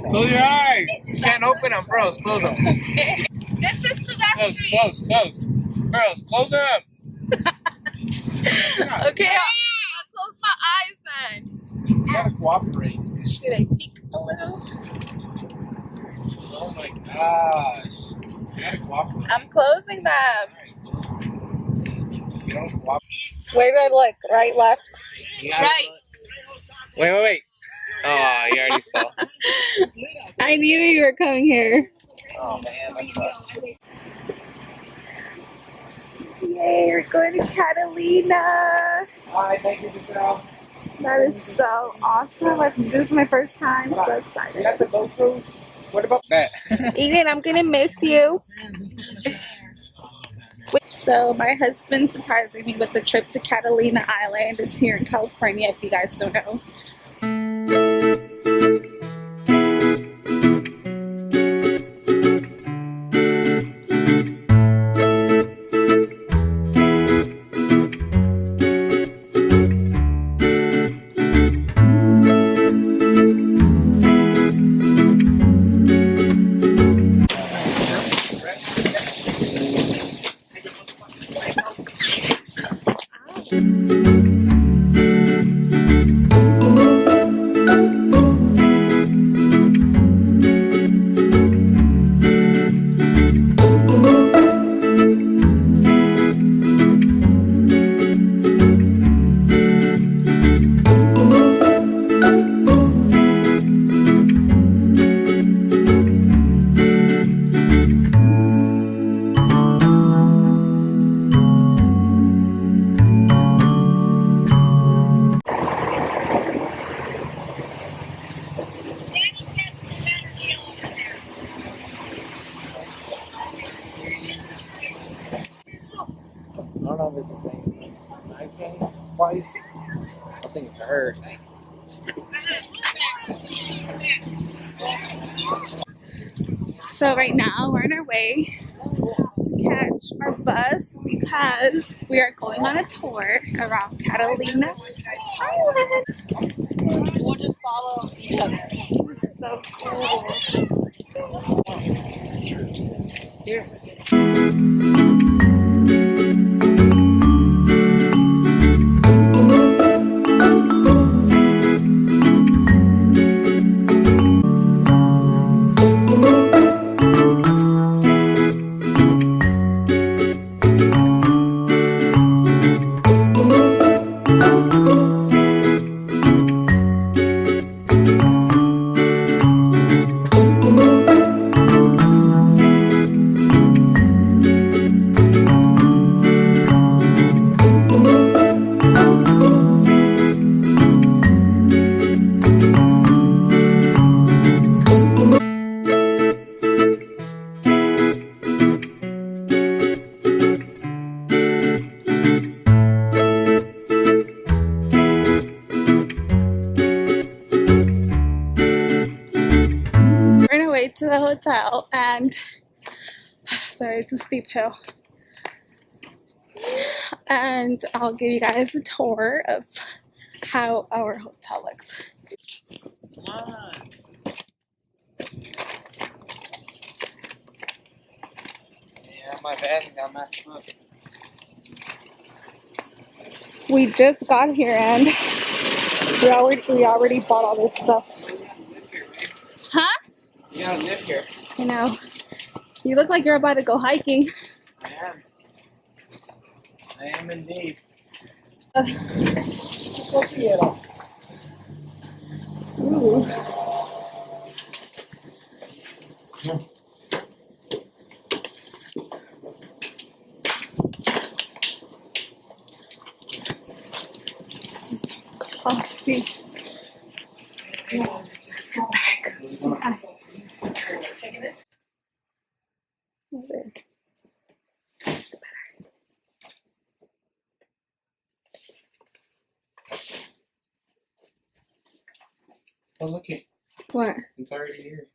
Close your eyes. You can't open them, bros. Close them. This is to that street. Close. Bros, close them. Okay, I'll close my eyes then. You gotta cooperate. Should I peek a little? Oh my gosh. You gotta cooperate. I'm closing them. You don't cooperate. Where do I look? Right, left? Right. Wait. Oh, you already saw. I knew you were coming here. Oh man, that sucks. Yay, we're going to Catalina. Hi, thank you, Giselle. That is so awesome. This is my first time. So You excited. got the GoPros? What about that? Eden, I'm gonna miss you. So my husband's surprising me with the trip to Catalina Island. It's here in California, if you guys don't know. I don't know if it's the same. I came twice. I was thinking to her. So right now we're on our way to catch our bus because we are going on a tour around Catalina Island. We'll just follow each other. This is so cool. Here. We're on our way to the hotel and sorry, it's a steep hill. And I'll give you guys a tour of how our hotel looks. Come on. Yeah, my bag got messed up. We just got here and we already bought all this stuff. Huh? You gotta live here. You know, you look like you're about to go hiking. I am. I am indeed. Ooh. Coffee. Oh, look it. What? It's already here.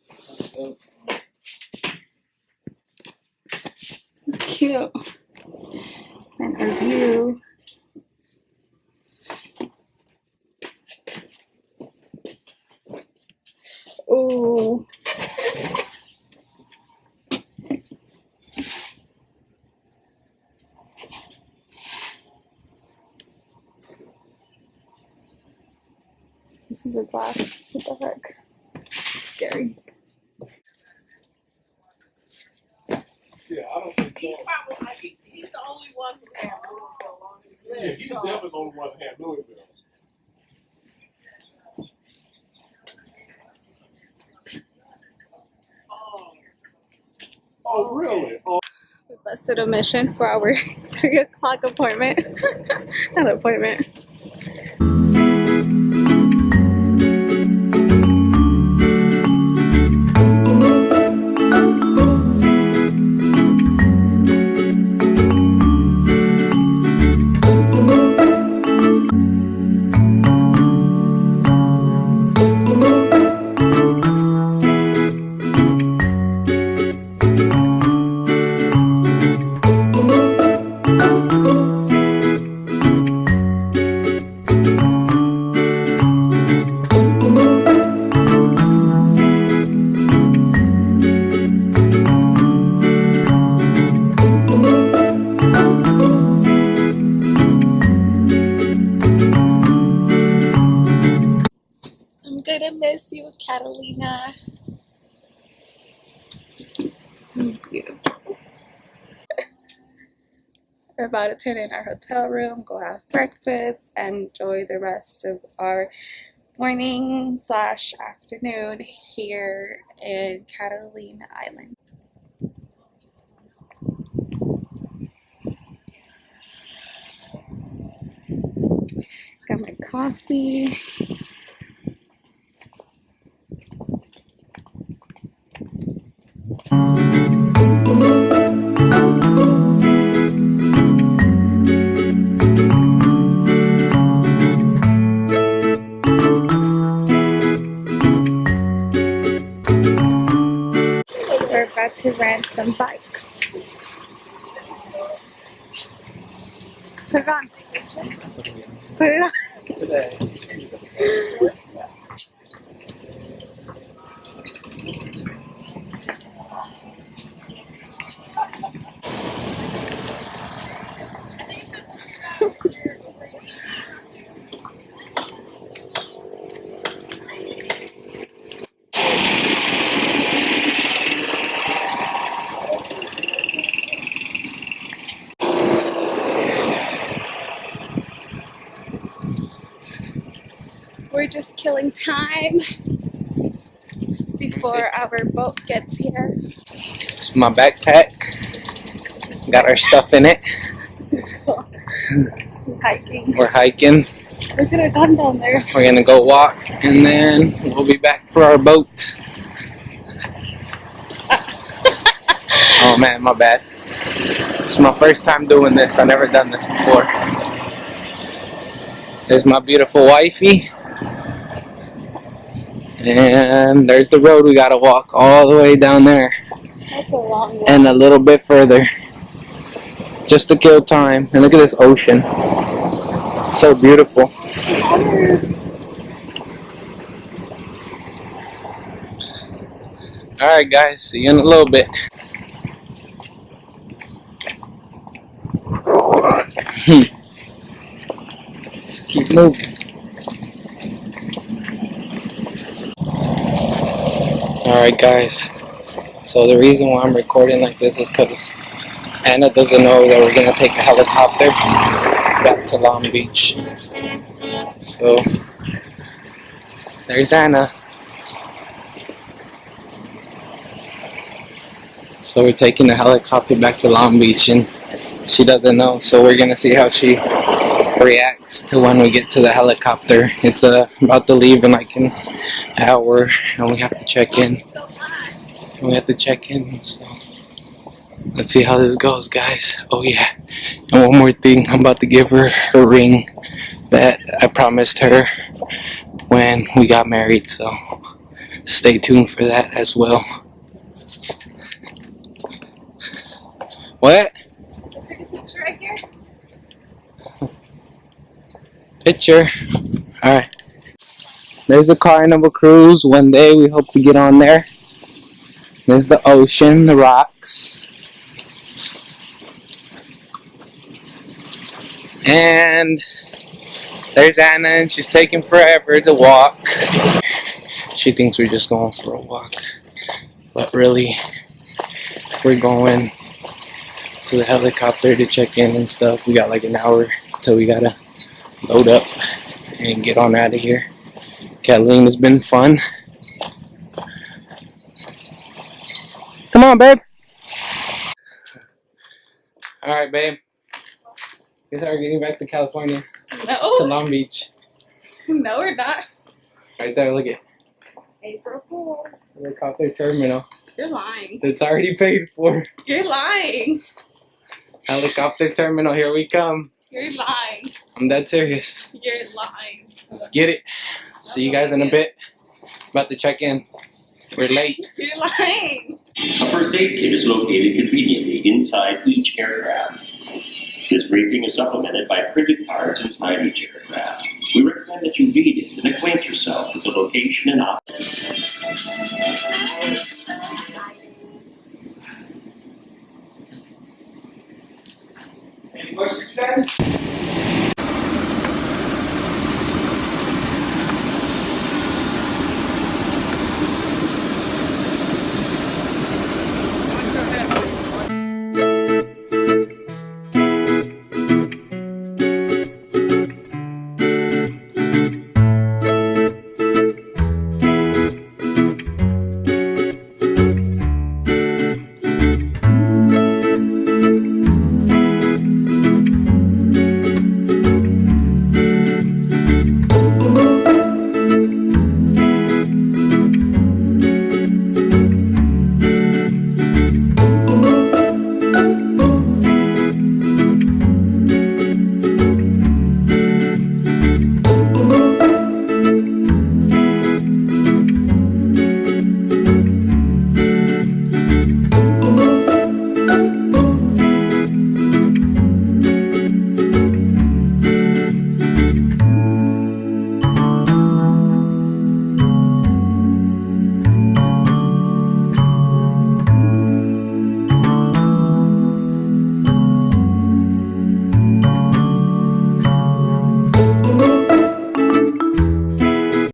So, It's cute. And our view. This is a glass. What the heck? Scary. Yeah, I don't think He's so. probably like he's the only one who had Louisville on his list. Yeah, he's definitely the only one that had Louisville. Oh, really? Oh. We busted a mission for our 3 o'clock appointment. Not appointment. I'm gonna miss you, Catalina. So beautiful. We're about to turn in our hotel room, go have breakfast, and enjoy the rest of our morning / afternoon here in Catalina Island. Got my coffee. We're about to rent some bikes. Put it on. Put it on. Today. We're just killing time before our boat gets here. It's my backpack. Got our stuff in it. Hiking. We're hiking. We could have gone down there. We're gonna go walk and then we'll be back for our boat. Oh man, my bad. It's my first time doing this. I've never done this before. There's my beautiful wifey. And there's the road we gotta walk all the way down there. That's a long walk. And a little bit further. Just to kill time. And look at this ocean. So beautiful. Alright guys, see you in a little bit. Just keep moving. Alright guys, so the reason why I'm recording like this is because Anna doesn't know that we're going to take a helicopter back to Long Beach. So, there's Anna. So we're taking a helicopter back to Long Beach and she doesn't know, so we're going to see how she reacts to when we get to the helicopter. It's about to leave in like an hour and we have to check in. So let's see how this goes, guys. Oh yeah, and one more thing, I'm about to give her a ring that I promised her when we got married, so stay tuned for that as well. What? Take a picture right here. Picture. Alright. There's a Carnival cruise. One day we hope to get on there. There's the ocean, the rocks. And There's Anna, and she's taking forever to walk. She thinks we're just going for a walk, but really, we're going to the helicopter to check in and stuff. We got like an hour until we gotta load up and get on out of here. Catalina's been fun. Come on, babe. All right, babe. Guess how we're getting back to California, to No, Long Beach. no, we're not. Right there, look at April Fools. helicopter terminal. You're lying. It's already paid for. You're lying. Helicopter terminal, here we come. You're lying. I'm dead serious. You're lying. Let's get it. See you guys in a bit. About to check in. We're late. You're lying. A first aid kit is located conveniently inside each aircraft. This briefing is supplemented by printed cards inside each aircraft. We recommend that you read it and acquaint yourself with the location and options. Any questions, guys?